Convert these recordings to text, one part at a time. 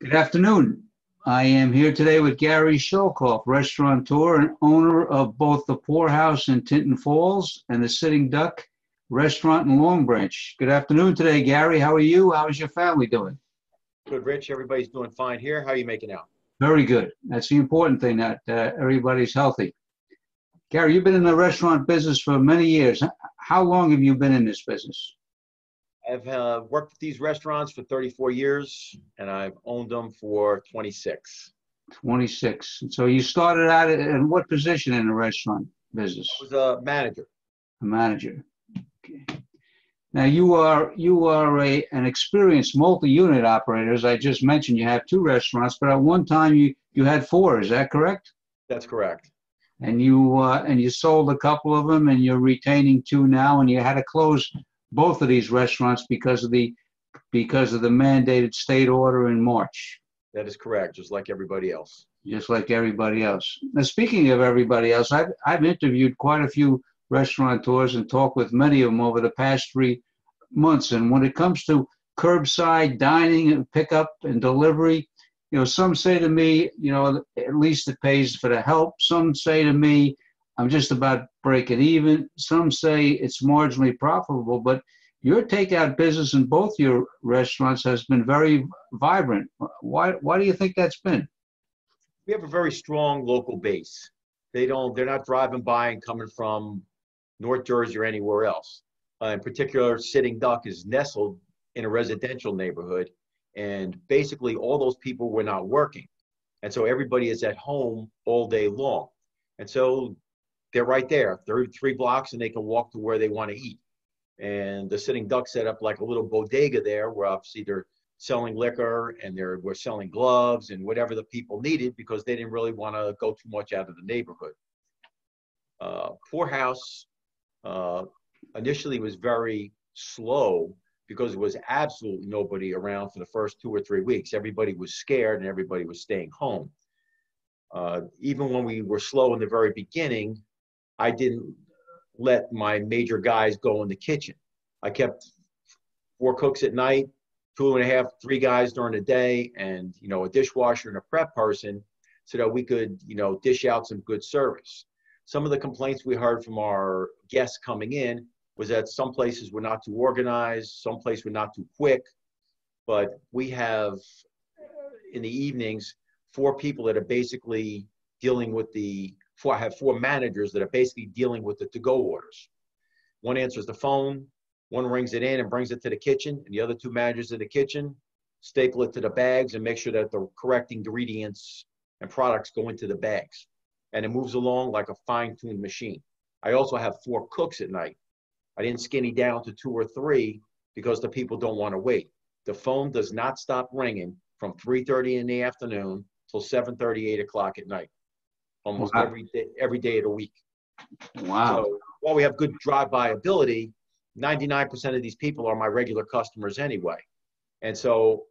Good afternoon. I am here today with Gary Schoelkopf, restaurateur and owner of both the Poorhouse in Tinton Falls and the Sitting Duck restaurant in Long Branch. Good afternoon today, Gary. How are you? How is your family doing? Good, Rich. Everybody's doing fine here. How are you making out? Very good. That's the important thing, that everybody's healthy. Gary, you've been in the restaurant business for many years. How long have you been in this business? I've worked with these restaurants for 34 years, and I've owned them for 26. 26. So you started out in what position in the restaurant business? I was a manager. A manager. Okay. Now you are an experienced multi-unit operator. As I just mentioned, you have two restaurants, but at one time you had four. Is that correct? That's correct. And you sold a couple of them, and you're retaining two now, and you had to close both of these restaurants because of the mandated state order in March. That is correct, just like everybody else. Just like everybody else. Now, speaking of everybody else, I've interviewed quite a few restaurateurs and talked with many of them over the past 3 months. And when it comes to curbside dining and pickup and delivery, some say to me, at least it pays for the help. Some say to me, I'm just about breaking even. Some say it's marginally profitable, but your takeout business in both your restaurants has been very vibrant. Why do you think that's been? We have a very strong local base. They're not driving by and coming from North Jersey or anywhere else. In particular, Sitting Duck is nestled in a residential neighborhood, and basically all those people were not working. And so everybody is at home all day long. And so they're right there. They're 3 blocks and they can walk to where they want to eat. And the Sitting Duck set up like a little bodega there where obviously they're selling liquor and we're selling gloves and whatever the people needed because they didn't really want to go too much out of the neighborhood. Poorhouse initially was very slow because there was absolutely nobody around for the first 2 or 3 weeks. Everybody was scared and everybody was staying home. Even when we were slow in the very beginning, I didn't let my major guys go in the kitchen. I kept 4 cooks at night, 2.5, 3 guys during the day, and a dishwasher and a prep person so that we could dish out some good service. Some of the complaints we heard from our guests coming in was that some places were not too organized, some places were not too quick, but we have in the evenings 4 people that are basically dealing with I have 4 managers that are basically dealing with the to-go orders. One answers the phone, one rings it in and brings it to the kitchen, and the other 2 managers in the kitchen staple it to the bags and make sure that the correct ingredients and products go into the bags. And it moves along like a fine-tuned machine. I also have 4 cooks at night. I didn't skinny down to 2 or 3 because the people don't want to wait. The phone does not stop ringing from 3:30 in the afternoon till 7:30, 8 o'clock at night. Almost Wow. every day of the week. Wow. So while we have good drive-by ability, 99% of these people are my regular customers anyway. And so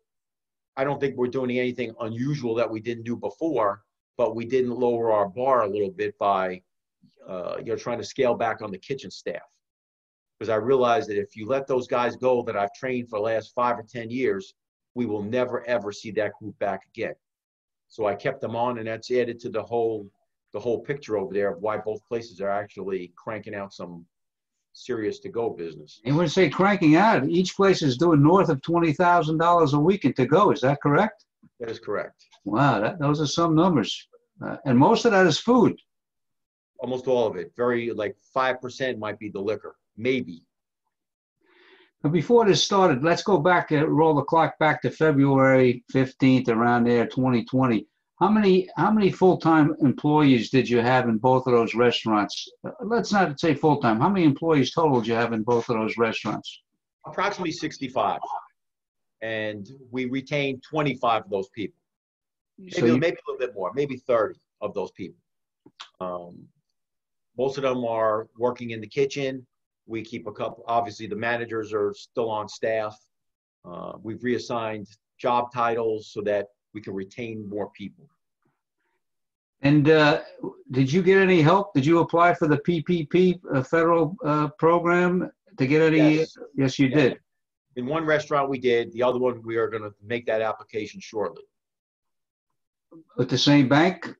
I don't think we're doing anything unusual that we didn't do before, but we didn't lower our bar a little bit by trying to scale back on the kitchen staff. Because I realized that if you let those guys go that I've trained for the last 5 or 10 years, we will never, ever see that group back again. So I kept them on, and that's added to the whole picture over there of why both places are actually cranking out some serious to-go business. And when you say cranking out, each place is doing north of $20,000 a week in to-go. Is that correct? That is correct. Wow, those are some numbers. And most of that is food. Almost all of it. Very, like 5% might be the liquor, maybe. But before this started, let's go back, roll the clock back to February 15th, around there, 2020. How many full-time employees did you have in both of those restaurants? Let's not say full-time. How many employees total did you have in both of those restaurants? Approximately 65. And we retained 25 of those people. Maybe a little bit more, maybe 30 of those people. Most of them are working in the kitchen. We keep a couple, obviously the managers are still on staff. We've reassigned job titles so that we can retain more people. And did you get any help? Did you apply for the PPP federal program to get any? Yes, you did. In one restaurant we did. The other one we are going to make that application shortly. With the same bank?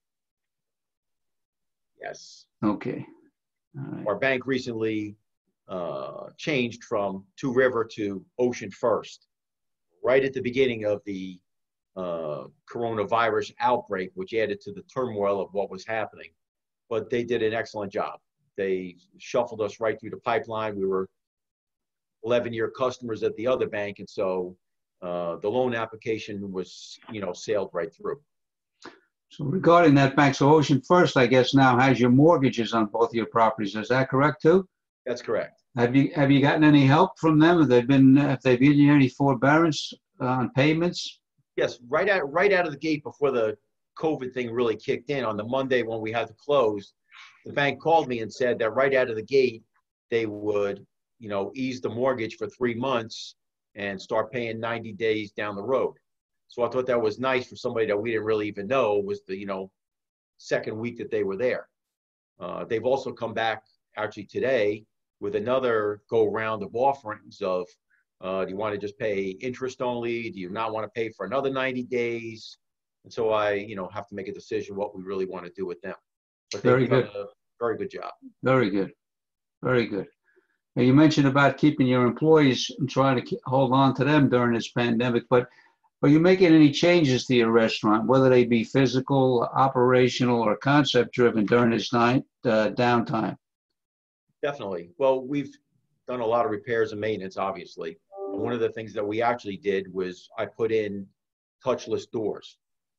Yes. Okay. All right. Our bank recently changed from Two River to Ocean First, right at the beginning of the coronavirus outbreak, which added to the turmoil of what was happening. But they did an excellent job. They shuffled us right through the pipeline. We were 11-year customers at the other bank, and so the loan application was, sailed right through. So regarding that bank, so Ocean First, I guess now has your mortgages on both your properties. Is that correct too? That's correct. Have you gotten any help from them? Have they given you any forbearance on payments? Yes, right out of the gate before the COVID thing really kicked in on the Monday when we had to close, the bank called me and said that right out of the gate they would, ease the mortgage for 3 months and start paying 90 days down the road. So I thought that was nice for somebody that we didn't really even know was the, second week that they were there. They've also come back actually today with another go round of offerings of, do you want to just pay interest only? Do you not want to pay for another 90 days? And so I, have to make a decision what we really want to do with them. But they've done a very good job. Very good. Very good. Now, you mentioned about keeping your employees and trying to hold on to them during this pandemic, but are you making any changes to your restaurant, whether they be physical, operational, or concept driven during this downtime? Definitely. Well, we've done a lot of repairs and maintenance, obviously. And one of the things that we actually did was I put in touchless doors.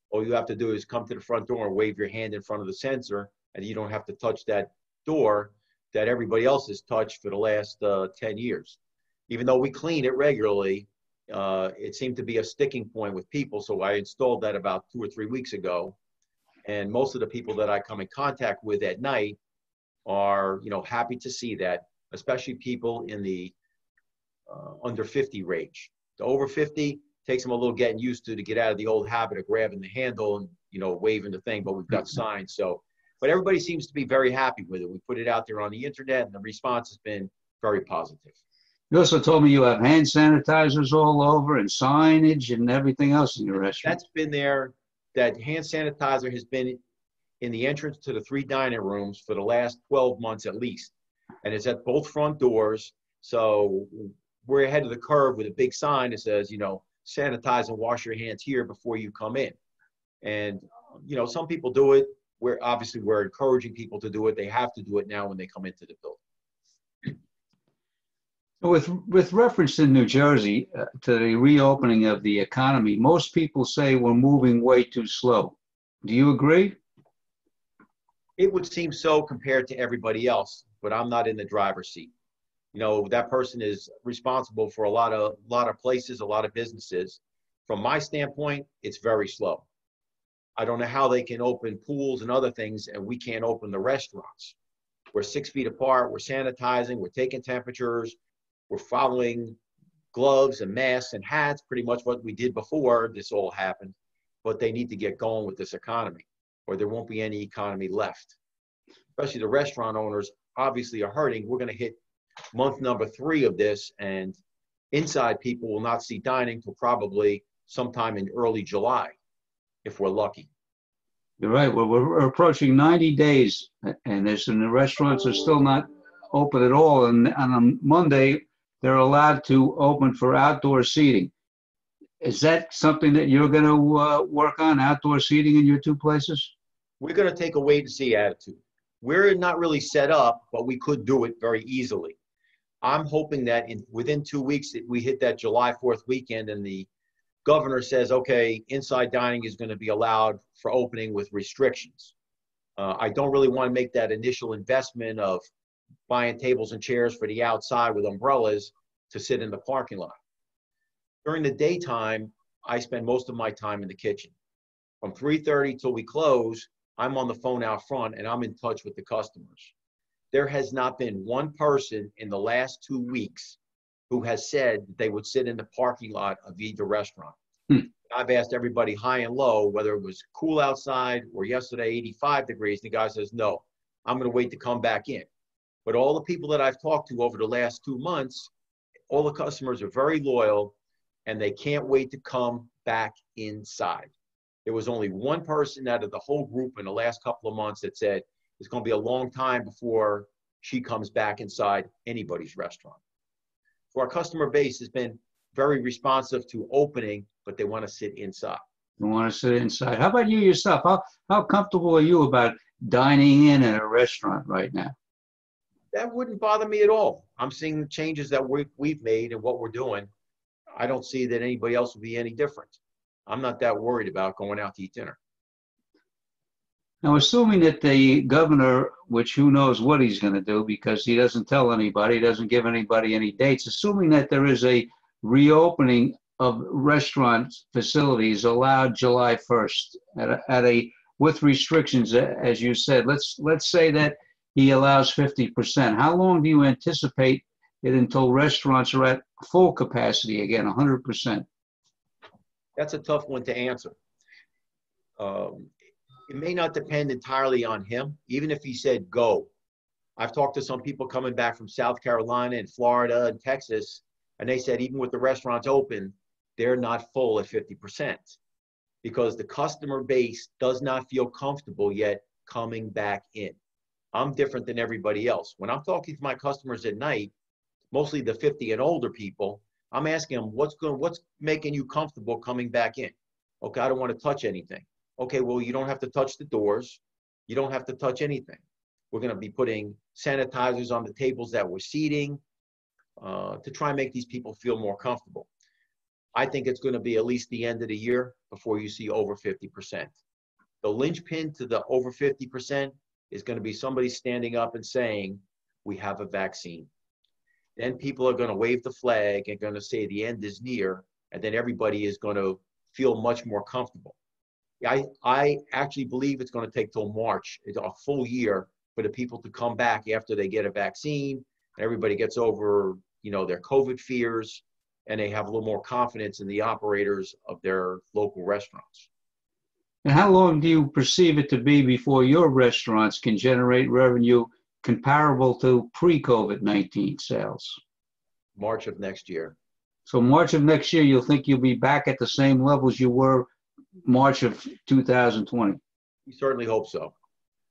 All you have to do is come to the front door and wave your hand in front of the sensor, and you don't have to touch that door that everybody else has touched for the last 10 years. Even though we clean it regularly, it seemed to be a sticking point with people. So I installed that about 2 or 3 weeks ago. And most of the people that I come in contact with at night are, happy to see that, especially people in the under 50 range. The over 50 takes them a little getting used to get out of the old habit of grabbing the handle and, waving the thing, but we've got signs. So, but everybody seems to be very happy with it. We put it out there on the internet and the response has been very positive. You also told me you have hand sanitizers all over and signage and everything else in your restaurant. That's been there. That hand sanitizer has been in the entrance to the 3 dining rooms for the last 12 months at least. And it's at both front doors. So we're ahead of the curve with a big sign that says, sanitize and wash your hands here before you come in. And, some people do it. We're encouraging people to do it. They have to do it now when they come into the building. With reference to New Jersey, to the reopening of the economy, most people say we're moving way too slow. Do you agree? It would seem so compared to everybody else, but I'm not in the driver's seat. That person is responsible for a lot of places, a lot of businesses. From my standpoint, it's very slow. I don't know how they can open pools and other things, and we can't open the restaurants. We're 6 feet apart. We're sanitizing. We're taking temperatures. We're following gloves and masks and hats, pretty much what we did before this all happened. But they need to get going with this economy, or there won't be any economy left. Especially the restaurant owners obviously are hurting. We're going to hit month number 3 of this, and inside people will not see dining till probably sometime in early July, if we're lucky. You're right. Well, we're approaching 90 days, and the restaurants are still not open at all. And on Monday, they're allowed to open for outdoor seating. Is that something that you're going to work on, outdoor seating in your 2 places? We're going to take a wait-and-see attitude. We're not really set up, but we could do it very easily. I'm hoping that within 2 weeks that we hit that July 4th weekend and the governor says, okay, inside dining is going to be allowed for opening with restrictions. I don't really want to make that initial investment of buying tables and chairs for the outside with umbrellas to sit in the parking lot. During the daytime, I spend most of my time in the kitchen. From 3:30 till we close, I'm on the phone out front and I'm in touch with the customers. There has not been one person in the last 2 weeks who has said they would sit in the parking lot of either restaurant. I've asked everybody high and low, whether it was cool outside or yesterday 85 degrees, the guy says, no, I'm going to wait to come back in. But all the people that I've talked to over the last 2 months, all the customers are very loyal and they can't wait to come back inside. There was only one person out of the whole group in the last couple of months that said it's going to be a long time before she comes back inside anybody's restaurant. So our customer base has been very responsive to opening, but they want to sit inside. You want to sit inside. How about you yourself? How comfortable are you about dining in a restaurant right now? That wouldn't bother me at all. I'm seeing the changes that we've made and what we're doing. I don't see that anybody else will be any different. I'm not that worried about going out to eat dinner. Now, assuming that the governor, which who knows what he's going to do because he doesn't tell anybody, he doesn't give anybody any dates, assuming that there is a reopening of restaurant facilities allowed July 1st with restrictions, as you said, let's say that he allows 50%. How long do you anticipate it until restaurants are at full capacity again, 100%? That's a tough one to answer. It may not depend entirely on him, even if he said go. I've talked to some people coming back from South Carolina and Florida and Texas, and they said even with the restaurants open, they're not full at 50% because the customer base does not feel comfortable yet coming back in. I'm different than everybody else. When I'm talking to my customers at night, mostly the 50 and older people, I'm asking them, what's making you comfortable coming back in? Okay, I don't want to touch anything. Okay, well, you don't have to touch the doors. You don't have to touch anything. We're going to be putting sanitizers on the tables that we're seating to try and make these people feel more comfortable. I think it's going to be at least the end of the year before you see over 50%. The linchpin to the over 50% is going to be somebody standing up and saying, we have a vaccine. Then people are going to wave the flag and going to say the end is near, and then everybody is going to feel much more comfortable. I actually believe it's going to take till March, a full year, for the people to come back after they get a vaccine, and everybody gets over, their COVID fears, and they have a little more confidence in the operators of their local restaurants. And how long do you perceive it to be before your restaurants can generate revenue comparable to pre-COVID-19 sales? March of next year. So March of next year, you'll think you'll be back at the same levels you were March of 2020? We certainly hope so.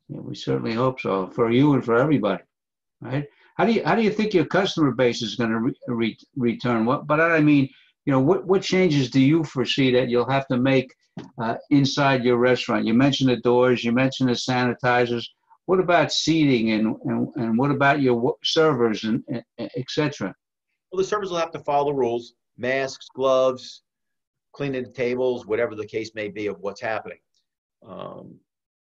Yeah, we certainly hope so, for you and for everybody, right? How do you think your customer base is going to return? But I mean, what changes do you foresee that you'll have to make inside your restaurant? You mentioned the doors, you mentioned the sanitizers. What about seating and what about your servers and et cetera? Well, the servers will have to follow the rules: masks, gloves, cleaning the tables, whatever the case may be of what's happening.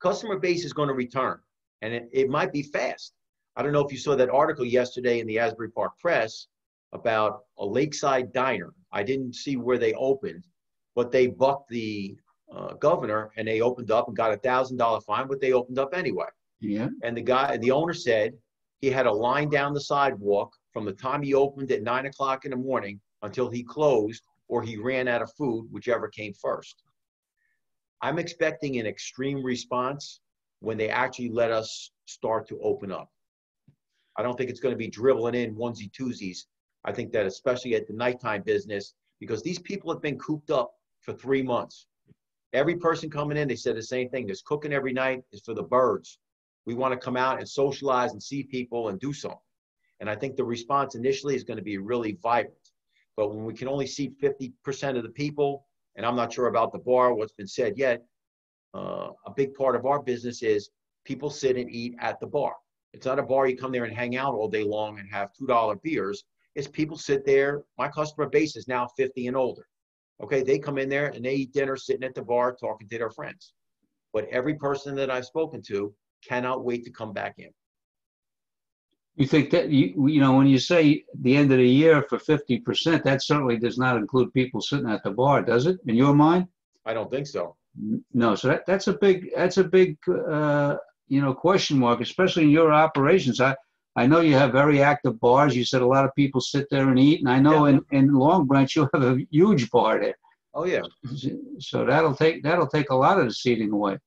Customer base is going to return, and it might be fast. I don't know if you saw that article yesterday in the Asbury Park Press about a lakeside diner. I didn't see where they opened, but they bucked the governor and they opened up and got a $1,000 fine, but they opened up anyway. Yeah. And the owner said he had a line down the sidewalk from the time he opened at 9 o'clock in the morning until he closed or he ran out of food, whichever came first. I'm expecting an extreme response when they actually let us start to open up. I don't think it's going to be dribbling in onesie twosies. I think that especially at the nighttime business, because these people have been cooped up for 3 months. Every person coming in, they said the same thing. This cooking every night is for the birds. We want to come out and socialize and see people and do something. And I think the response initially is going to be really vibrant. But when we can only seat 50% of the people, and I'm not sure about the bar, what's been said yet, a big part of our business is people sit and eat at the bar. It's not a bar you come there and hang out all day long and have $2 beers. It's people sit there. My customer base is now 50 and older. Okay, they come in there and they eat dinner sitting at the bar talking to their friends. But every person that I've spoken to cannot wait to come back in. You think that, when you say the end of the year for 50%, that certainly does not include people sitting at the bar, does it, in your mind? I don't think so. No, so that's a big question mark, especially in your operations. I know you have very active bars. You said a lot of people sit there and eat, and I know in Long Branch you have a huge bar there. Oh yeah. So that'll take a lot of the seating away.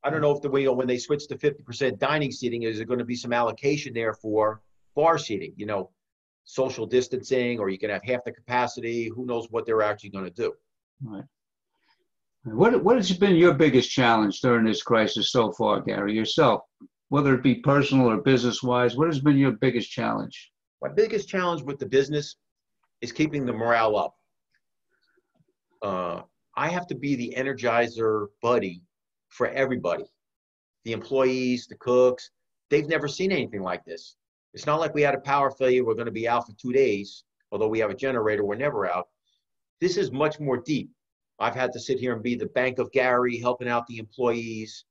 I don't know if when they switch to 50% dining seating, is there going to be some allocation there for bar seating? Social distancing, or you can have half the capacity. Who knows what they're actually going to do? Right. What has been your biggest challenge during this crisis so far, Gary, yourself? Whether it be personal or business-wise, what has been your biggest challenge? My biggest challenge with the business is keeping the morale up. I have to be the energizer buddy for everybody. The employees, the cooks, they've never seen anything like this. It's not like we had a power failure, we're going to be out for 2 days, although we have a generator, we're never out. This is much more deep. I've had to sit here and be the bank of Gary, helping out the employees,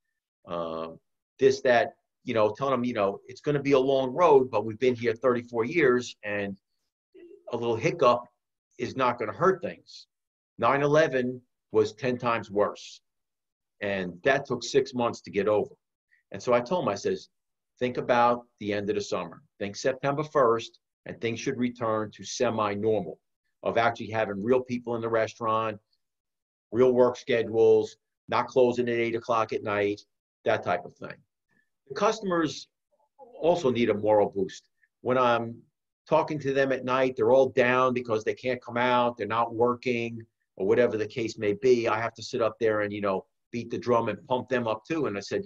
this, that, telling them, it's going to be a long road, but we've been here 34 years and a little hiccup is not going to hurt things. 9/11 was 10 times worse. And that took 6 months to get over. And so I told him, I says, think about the end of the summer. Think September 1st, and things should return to semi-normal of actually having real people in the restaurant, real work schedules, not closing at 8 o'clock at night, that type of thing. The customers also need a moral boost. When I'm talking to them at night, they're all down because they can't come out, they're not working, or whatever the case may be. I have to sit up there and, beat the drum and pump them up too. And I said,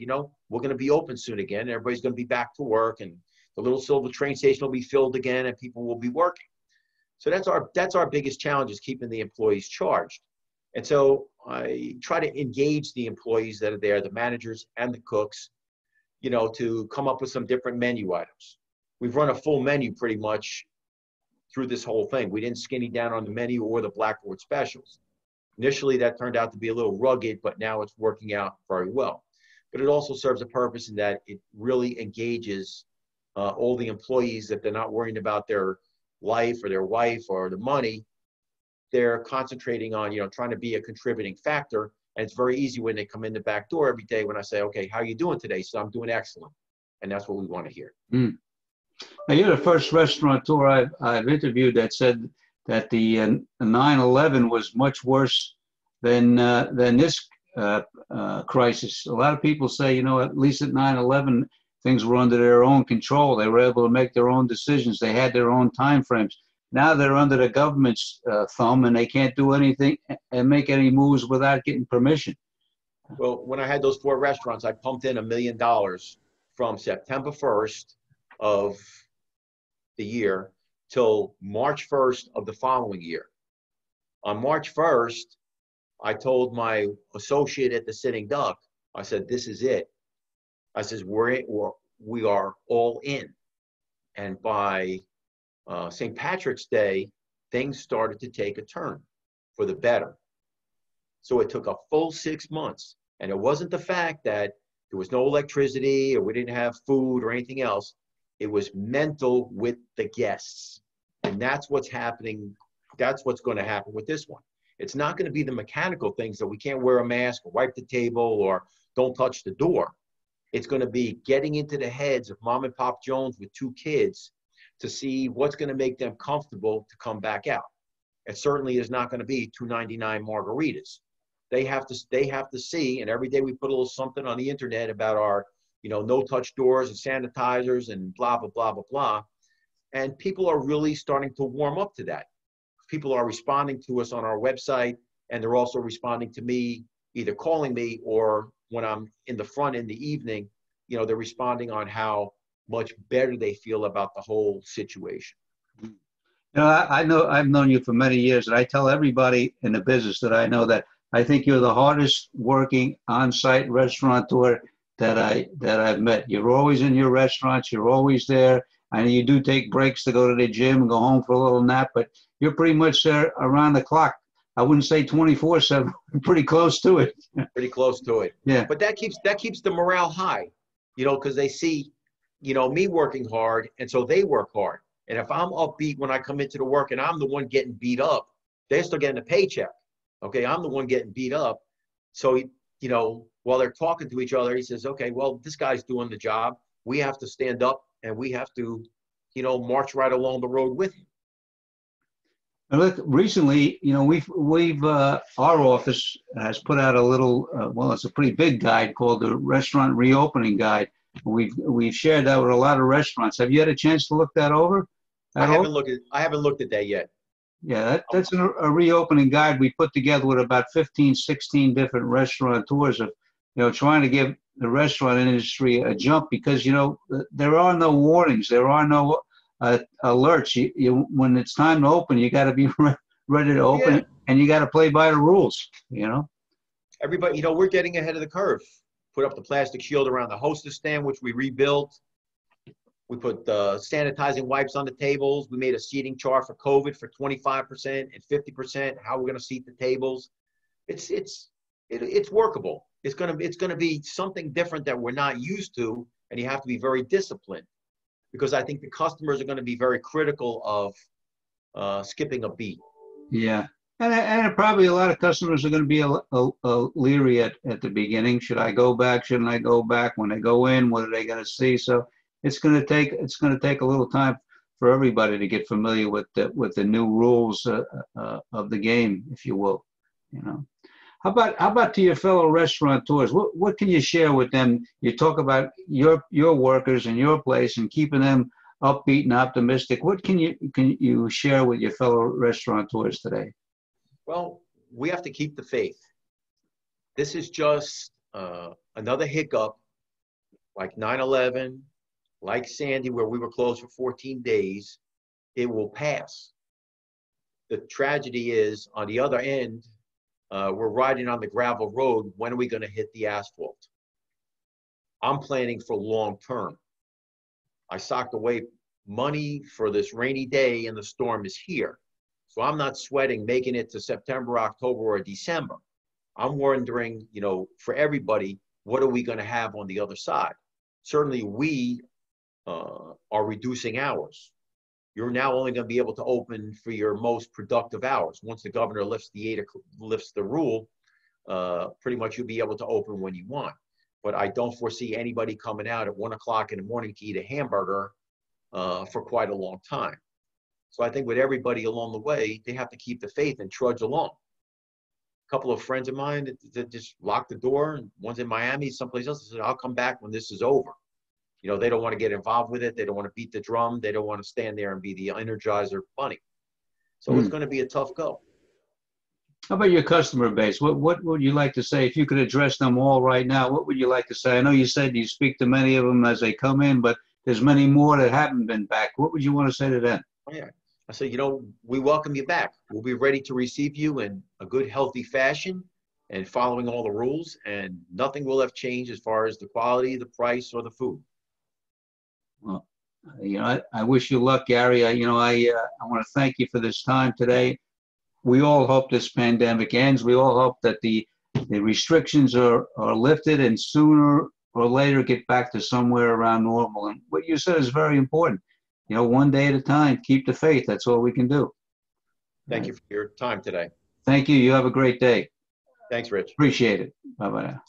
we're going to be open soon again. Everybody's going to be back to work, and the little silver train station will be filled again, and people will be working. So that's our biggest challenge, is keeping the employees charged. And so I try to engage the employees that are there, the managers and the cooks, to come up with some different menu items. We've run a full menu pretty much through this whole thing. We didn't skinny down on the menu or the blackboard specials. Initially, that turned out to be a little rugged, but now it's working out very well. But it also serves a purpose in that it really engages all the employees, that they're not worrying about their life or their wife or the money. They're concentrating on, trying to be a contributing factor. And it's very easy when they come in the back door every day when I say, okay, how are you doing today? So I'm doing excellent. And that's what we want to hear. Mm. Now, you're the first restaurateur I've interviewed that said that the 9/11 was much worse than this crisis. A lot of people say, at least at 9/11, things were under their own control. They were able to make their own decisions. They had their own time frames. Now they're under the government's thumb, and they can't do anything and make any moves without getting permission. Well, when I had those 4 restaurants, I pumped in $1 million from September 1st of the year till March 1st of the following year. On March 1st, I told my associate at the Sitting Duck, I said, this is it. I says, we are all in. And by St. Patrick's Day, things started to take a turn for the better. So it took a full 6 months. And it wasn't the fact that there was no electricity or we didn't have food or anything else. It was mental with the guests. And that's what's happening. That's what's going to happen with this one. It's not going to be the mechanical things that we can't wear a mask or wipe the table or don't touch the door. It's going to be getting into the heads of Mom and Pop Jones with 2 kids to see what's going to make them comfortable to come back out. It certainly is not going to be $2.99 margaritas. They have to see, and every day we put a little something on the internet about our, no-touch doors and sanitizers and blah, blah, blah, blah, blah. And people are really starting to warm up to that. People are responding to us on our website, and they're also responding to me, either calling me or when I'm in the front in the evening, they're responding on how much better they feel about the whole situation. I know I've known you for many years, and I tell everybody in the business that I know that I think you're the hardest working on-site restaurateur that I've met. You're always in your restaurants. You're always there. I know you do take breaks to go to the gym and go home for a little nap, but you're pretty much there around the clock. I wouldn't say 24/7, pretty close to it. Pretty close to it. Yeah. But that keeps the morale high, because they see, me working hard, and so they work hard. And if I'm upbeat when I come into the work and I'm the one getting beat up, they're still getting a paycheck. Okay, I'm the one getting beat up. So, while they're talking to each other, he says, okay, well, this guy's doing the job. We have to stand up and we have to, march right along the road with him. And look, recently, we've our office has put out a little, it's a pretty big guide called the Restaurant Reopening Guide. We've shared that with a lot of restaurants. Have you had a chance to look that over? I haven't looked at that yet. Yeah, that's a reopening guide we put together with about 15, 16 different restaurateurs of, trying to give the restaurant industry a jump because, there are no warnings. There are no alerts. When it's time to open, you got to be ready to Oh open yeah. it, and you got to play by the rules, Everybody, we're getting ahead of the curve. Put up the plastic shield around the hostess stand, which we rebuilt. We put sanitizing wipes on the tables. We made a seating chart for COVID for 25% and 50%. How we're going to seat the tables. It's workable. It's gonna be something different that we're not used to, and you have to be very disciplined because I think the customers are going to be very critical of skipping a beat. Yeah. And probably a lot of customers are going to be a leery at the beginning. Should I go back? Shouldn't I go back? When they go in, what are they going to see? So it's going to take a little time for everybody to get familiar with the new rules of the game, if you will. How about to your fellow restaurateurs? What can you share with them? You talk about your workers and your place and keeping them upbeat and optimistic. What can you share with your fellow restaurateurs today? Well, we have to keep the faith. This is just another hiccup, like 9/11, like Sandy, where we were closed for 14 days. It will pass. The tragedy is on the other end. We're riding on the gravel road. When are we going to hit the asphalt? I'm planning for long term. I socked away money for this rainy day and the storm is here. So I'm not sweating making it to September, October, or December. I'm wondering, for everybody, what are we going to have on the other side? Certainly we are reducing hours. You're now only going to be able to open for your most productive hours. Once the governor lifts the rule, pretty much you'll be able to open when you want. But I don't foresee anybody coming out at 1 o'clock in the morning to eat a hamburger for quite a long time. So I think with everybody along the way, they have to keep the faith and trudge along. A couple of friends of mine that just locked the door, and one's in Miami, someplace else. They said, I'll come back when this is over. They don't want to get involved with it. They don't want to beat the drum. They don't want to stand there and be the Energizer bunny. So it's going to be a tough go. How about your customer base? What would you like to say? If you could address them all right now, what would you like to say? I know you said you speak to many of them as they come in, but there's many more that haven't been back. What would you want to say to them? Yeah. I said, we welcome you back. We'll be ready to receive you in a good, healthy fashion and following all the rules, and nothing will have changed as far as the quality, the price, or the food. Well, I wish you luck, Gary. I want to thank you for this time today. We all hope this pandemic ends. We all hope that the restrictions are lifted and sooner or later get back to somewhere around normal. And what you said is very important. One day at a time, keep the faith. That's all we can do. Thank you for your time today. Thank you. You have a great day. Thanks, Rich. Appreciate it. Bye-bye now.